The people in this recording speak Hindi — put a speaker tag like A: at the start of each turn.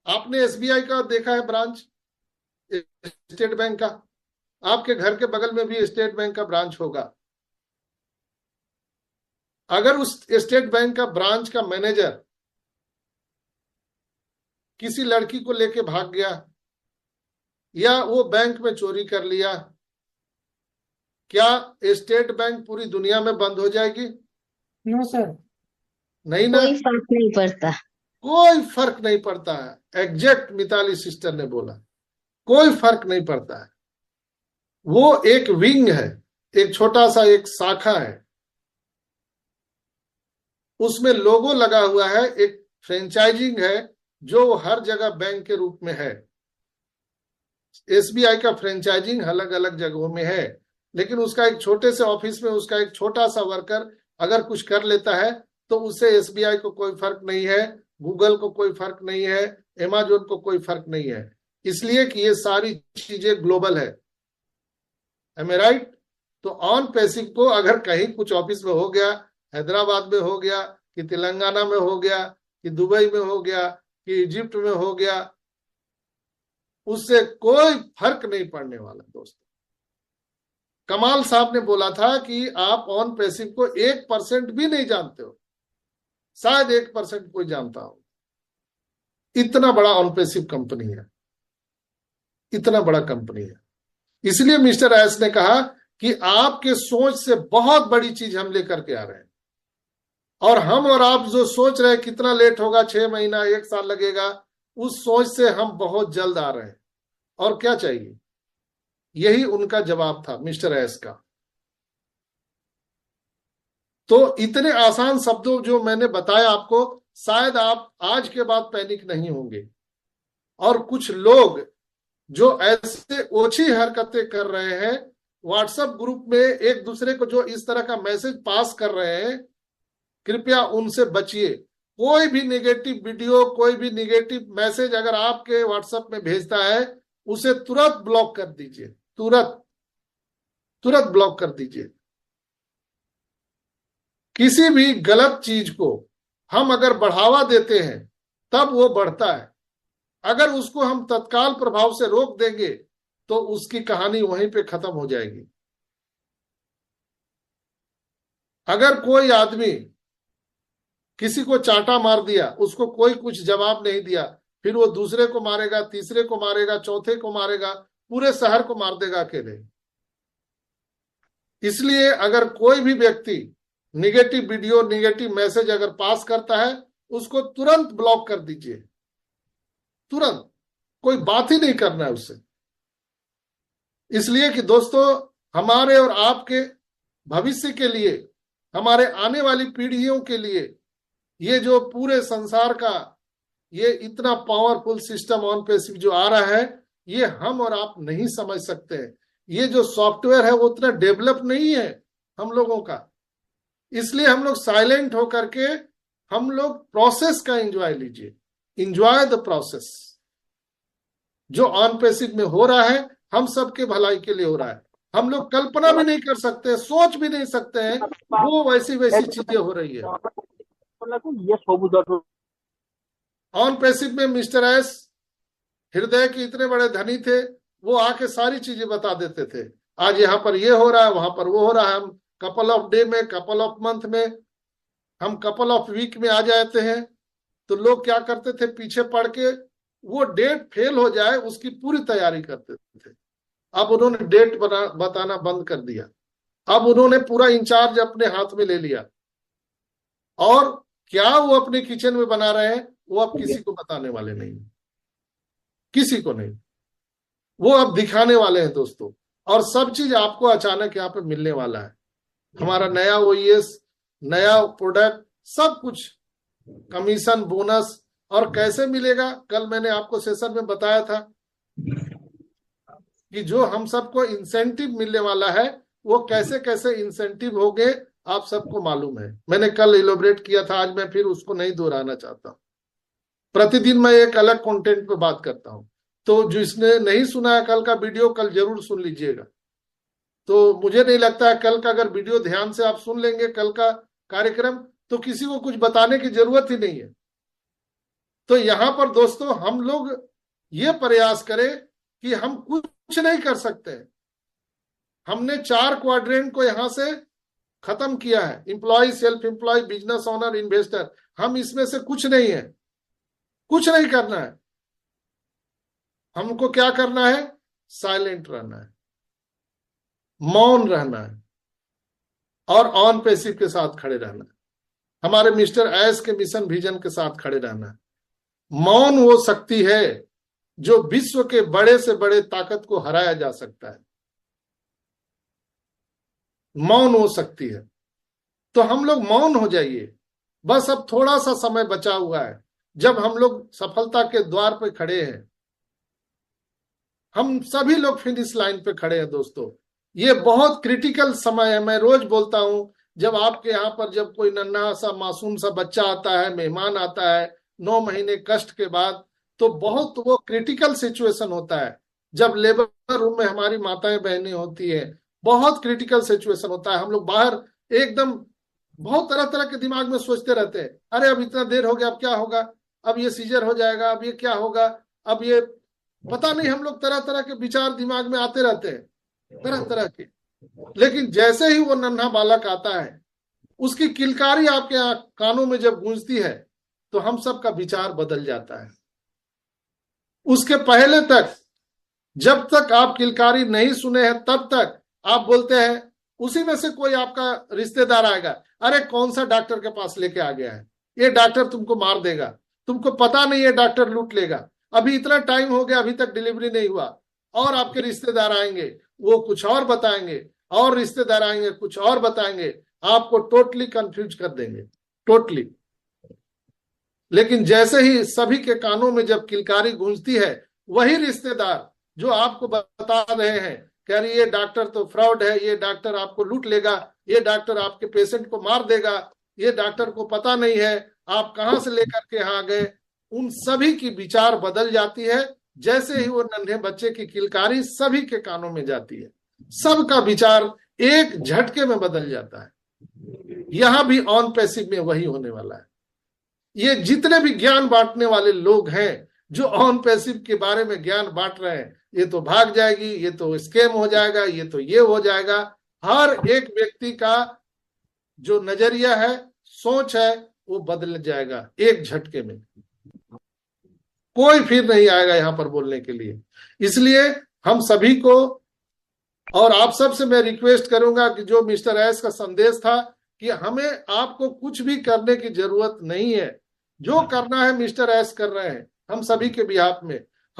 A: आपने एसबीआई का देखा है ब्रांच, स्टेट बैंक का? आपके घर के बगल में भी स्टेट बैंक का ब्रांच होगा। अगर उस स्टेट बैंक का ब्रांच का मैनेजर किसी लड़की को लेके भाग गया या वो बैंक में चोरी कर लिया, क्या स्टेट बैंक पूरी दुनिया में बंद हो जाएगी?
B: No sir.
A: नहीं ना।
B: कोई फर्क नहीं पड़ता।
A: कोई फर्क नहीं पड़ता है, एग्जैक्ट मिताली सिस्टर ने बोला, कोई फर्क नहीं पड़ता है। वो एक विंग है, एक छोटा सा एक शाखा है, उसमें लोगो लगा हुआ है, एक फ्रेंचाइजिंग है जो हर जगह बैंक के रूप में है। एसबीआई का फ्रेंचाइजिंग अलग अलग जगहों में है, लेकिन उसका एक छोटे से ऑफिस में उसका एक छोटा सा वर्कर अगर कुछ कर लेता है तो उससे एसबीआई को कोई फर्क नहीं है, गूगल को कोई फर्क नहीं है, अमेजोन को कोई फर्क नहीं है, इसलिए कि ये सारी चीजें ग्लोबल है। एम आई राइट? तो ऑन पैसिव को अगर कहीं कुछ ऑफिस में हो गया, हैदराबाद में हो गया कि तेलंगाना में हो गया कि दुबई में हो गया कि इजिप्ट में हो गया, उससे कोई फर्क नहीं पड़ने वाला दोस्तों। कमाल साहब ने बोला था कि आप ऑन पैसिव को 1% भी नहीं जानते हो, शायद 1% कोई जानता हो। इतना बड़ा ऑन पैसिव कंपनी है, इतना बड़ा कंपनी है। इसलिए मिस्टर एस ने कहा कि आपके सोच से बहुत बड़ी चीज हम लेकर के आ रहे हैं, और हम और आप जो सोच रहे हैं कितना लेट होगा, 6 महीना 1 साल लगेगा, उस सोच से हम बहुत जल्द आ रहे हैं। और क्या चाहिए? यही उनका जवाब था मिस्टर एस का। तो इतने आसान शब्दों जो मैंने बताया आपको, शायद आप आज के बाद पैनिक नहीं होंगे। और कुछ लोग जो ऐसे ओछी हरकतें कर रहे हैं, व्हाट्सएप ग्रुप में एक दूसरे को जो इस तरह का मैसेज पास कर रहे हैं, कृपया उनसे बचिए। कोई भी निगेटिव वीडियो, कोई भी निगेटिव मैसेज अगर आपके व्हाट्सएप में भेजता है, उसे तुरंत ब्लॉक कर दीजिए, तुरंत तुरंत ब्लॉक कर दीजिए। किसी भी गलत चीज को हम अगर बढ़ावा देते हैं तब वो बढ़ता है, अगर उसको हम तत्काल प्रभाव से रोक देंगे तो उसकी कहानी वहीं पे खत्म हो जाएगी। अगर कोई आदमी किसी को चांटा मार दिया, उसको कोई कुछ जवाब नहीं दिया, फिर वो दूसरे को मारेगा, तीसरे को मारेगा, चौथे को मारेगा, पूरे शहर को मार देगा अकेले। इसलिए अगर कोई भी व्यक्ति निगेटिव वीडियो, निगेटिव मैसेज अगर पास करता है, उसको तुरंत ब्लॉक कर दीजिए, तुरंत। कोई बात ही नहीं करना है उससे। इसलिए कि दोस्तों, हमारे और आपके भविष्य के लिए, हमारे आने वाली पीढ़ियों के लिए, ये जो पूरे संसार का ये इतना पावरफुल सिस्टम ऑन पैसिव जो आ रहा है, ये हम और आप नहीं समझ सकते हैं। ये जो सॉफ्टवेयर है वो उतना डेवलप नहीं है हम लोगों का, इसलिए हम लोग साइलेंट होकर के हम लोग प्रोसेस का एंजॉय लीजिए, एंजॉय द प्रोसेस। जो ऑन पैसिव में हो रहा है हम सबके भलाई के लिए हो रहा है। हम लोग कल्पना भी नहीं कर सकते, सोच भी नहीं सकते हैं, वो वैसी वैसी चीजें हो रही है। ऑन पैसिव में मिस्टर एस हृदय के इतने बड़े धनी थे, वो आके सारी चीजें बता देते थे। आज यहाँ पर ये हो रहा है, वहां पर वो हो रहा है। हम कपल ऑफ डे में, कपल ऑफ मंथ में, हम कपल ऑफ वीक में आ जाते हैं। तो लोग क्या करते थे, पीछे पड़ के वो डेट फेल हो जाए उसकी पूरी तैयारी करते थे। अब उन्होंने डेट बताना बंद कर दिया। अब उन्होंने पूरा इंचार्ज अपने हाथ में ले लिया, और क्या वो अपने किचन में बना रहे हैं वो अब किसी को बताने वाले नहीं, किसी को नहीं। वो अब दिखाने वाले हैं दोस्तों, और सब चीज आपको अचानक यहाँ पे मिलने वाला है। हमारा नया ओईएस, नया प्रोडक्ट, सब कुछ, कमीशन, बोनस। और कैसे मिलेगा, कल मैंने आपको सेशन में बताया था कि जो हम सबको इंसेंटिव मिलने वाला है, वो कैसे कैसे इंसेंटिव हो गए आप सबको मालूम है। मैंने कल इलोबरेट किया था, आज मैं फिर उसको नहीं दोहराना चाहता। प्रतिदिन मैं एक अलग कंटेंट पे बात करता हूं, तो जिसने नहीं सुना है कल का वीडियो, कल जरूर सुन लीजिएगा। तो मुझे नहीं लगता है, कल का अगर वीडियो ध्यान से आप सुन लेंगे, कल का कार्यक्रम, तो किसी को कुछ बताने की जरूरत ही नहीं है। तो यहां पर दोस्तों हम लोग ये प्रयास करें कि हम कुछ नहीं कर सकते। हमने 4 क्वाड्रेंट को यहां से खत्म किया है, employ, self employ, business owner, investor. हम इसमें से कुछ नहीं है, कुछ नहीं करना है। हमको क्या करना है? साइलेंट रहना है, मौन रहना है और ऑन पैसिव के साथ खड़े रहना है। हमारे मिस्टर एस के मिशन विजन के साथ खड़े रहना है। मौन वो शक्ति है जो विश्व के बड़े से बड़े ताकत को हराया जा सकता है। मौन वो शक्ति है। तो हम लोग मौन हो जाइए। बस अब थोड़ा सा समय बचा हुआ है, जब हम लोग सफलता के द्वार पे खड़े हैं। हम सभी लोग फिनिश लाइन पे खड़े हैं दोस्तों। ये बहुत क्रिटिकल समय है। मैं रोज बोलता हूं, जब आपके यहाँ पर जब कोई नन्हा सा मासूम सा बच्चा आता है, मेहमान आता है 9 महीने कष्ट के बाद, तो बहुत वो क्रिटिकल सिचुएशन होता है। जब लेबर रूम में हमारी माताएं बहनें होती है, बहुत क्रिटिकल सिचुएशन होता है। हम लोग बाहर एकदम बहुत तरह तरह के दिमाग में सोचते रहते हैं, अरे अब इतना देर हो गया, अब क्या होगा, अब ये सीजर हो जाएगा, अब ये क्या होगा, अब ये पता नहीं। हम लोग तरह तरह के विचार दिमाग में आते रहते हैं, तरह तरह के। लेकिन जैसे ही वो नन्हा बालक आता है, उसकी किलकारी आपके कानों में जब गूंजती है, तो हम सब का विचार बदल जाता है। उसके पहले तक, जब तक आप किलकारी नहीं सुने हैं, तब तक आप बोलते हैं, उसी में से कोई आपका रिश्तेदार आएगा, अरे कौन सा डॉक्टर के पास लेके आ गया है, ये डॉक्टर तुमको मार देगा, तुमको पता नहीं है डॉक्टर लूट लेगा, अभी इतना टाइम हो गया, अभी तक डिलीवरी नहीं हुआ। और आपके रिश्तेदार आएंगे, वो कुछ और बताएंगे, और रिश्तेदार आएंगे कुछ और बताएंगे, आपको टोटली कंफ्यूज कर देंगे, टोटली। लेकिन जैसे ही सभी के कानों में जब किलकारी गूंजती है, वही रिश्तेदार जो आपको बता रहे हैं कि अरे ये डॉक्टर तो फ्रॉड है, ये डॉक्टर आपको लूट लेगा, ये डॉक्टर आपके पेशेंट को मार देगा, ये डॉक्टर को पता नहीं है आप कहां से लेकर के यहाँ गए, उन सभी की विचार बदल जाती है। जैसे ही वो नन्हे बच्चे की किलकारी सभी के कानों में जाती है, सबका विचार एक झटके में बदल जाता है। यहां भी ऑन पैसिव में वही होने वाला है। ये जितने भी ज्ञान बांटने वाले लोग हैं, जो ऑन पैसिव के बारे में ज्ञान बांट रहे हैं, ये तो भाग जाएगी, ये तो स्कैम हो जाएगा, ये तो ये हो जाएगा। हर एक व्यक्ति का जो नजरिया है, सोच है, वो बदल जाएगा एक झटके में। कोई फिर नहीं आएगा यहां पर बोलने के लिए। इसलिए हम सभी को और आप सबसे मैं रिक्वेस्ट करूंगा कि जो मिस्टर एस का संदेश था कि हमें आपको कुछ भी करने की जरूरत नहीं है, जो करना है मिस्टर एस कर रहे हैं हम सभी के बिहाफ में।